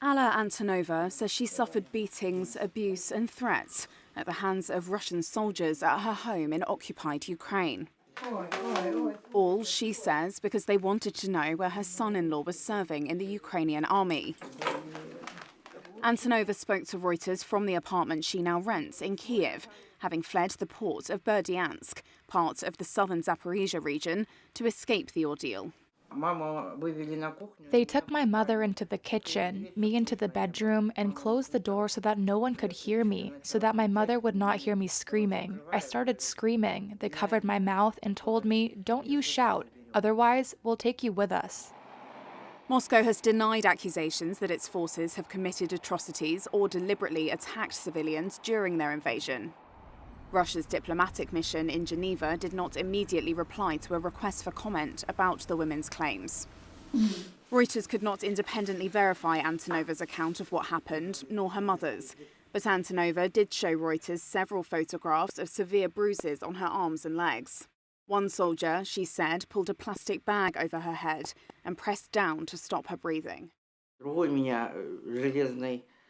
Alla Antonova says she suffered beatings, abuse and threats at the hands of Russian soldiers at her home in occupied Ukraine. All, she says, because they wanted to know where her son-in-law was serving in the Ukrainian army. Antonova spoke to Reuters from the apartment she now rents in Kyiv, having fled the port of Berdyansk, part of the southern Zaporizhia region, to escape the ordeal. They took my mother into the kitchen, me into the bedroom, and closed the door so that no one could hear me, so that my mother would not hear me screaming. I started screaming. They covered my mouth and told me, "Don't you shout, otherwise we'll take you with us." Moscow has denied accusations that its forces have committed atrocities or deliberately attacked civilians during their invasion. Russia's diplomatic mission in Geneva did not immediately reply to a request for comment about the women's claims. Reuters could not independently verify Antonova's account of what happened, nor her mother's. But Antonova did show Reuters several photographs of severe bruises on her arms and legs. One soldier, she said, pulled a plastic bag over her head and pressed down to stop her breathing.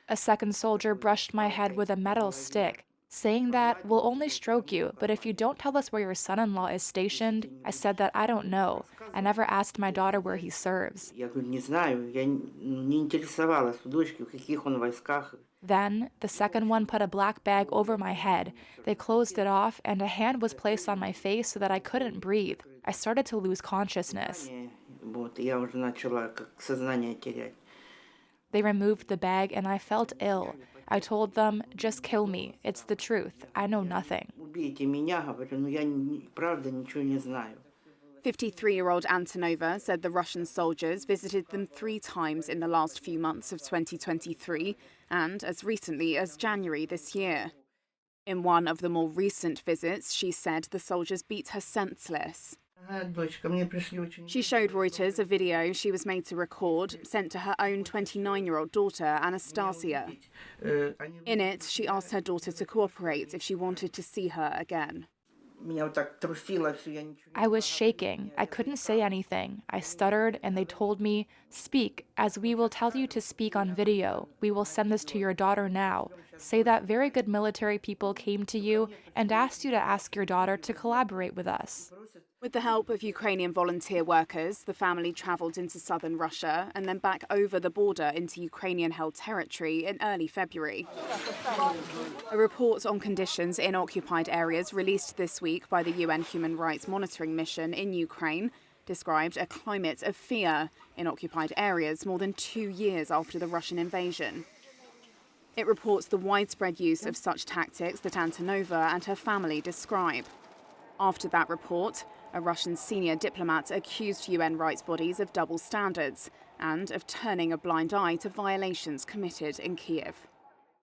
A second soldier brushed my head with a metal stick, saying that we'll only stroke you, but if you don't tell us where your son-in-law is stationed. I said that I don't know. I never asked my daughter where he serves. Then, the second one put a black bag over my head. They closed it off, and a hand was placed on my face so that I couldn't breathe. I started to lose consciousness. They removed the bag, and I felt ill. I told them, "Just kill me. It's the truth. I know nothing." 53-year-old Antonova said the Russian soldiers visited them 3 times in the last few months of 2023 and as recently as January this year. In one of the more recent visits, she said the soldiers beat her senseless. She showed Reuters a video she was made to record, sent to her own 29-year-old daughter, Anastasia. In it, she asked her daughter to cooperate if she wanted to see her again. I was shaking. I couldn't say anything. I stuttered, and they told me, "Speak, as we will tell you to speak on video. We will send this to your daughter now. Say that very good military people came to you and asked you to ask your daughter to collaborate with us." With the help of Ukrainian volunteer workers, the family travelled into southern Russia and then back over the border into Ukrainian-held territory in early February. A report on conditions in occupied areas released this week by the UN Human Rights Monitoring Mission in Ukraine described a climate of fear in occupied areas more than 2 years after the Russian invasion. It reports the widespread use of such tactics that Antonova and her family describe. After that report, a Russian senior diplomat accused UN rights bodies of double standards and of turning a blind eye to violations committed in Kyiv.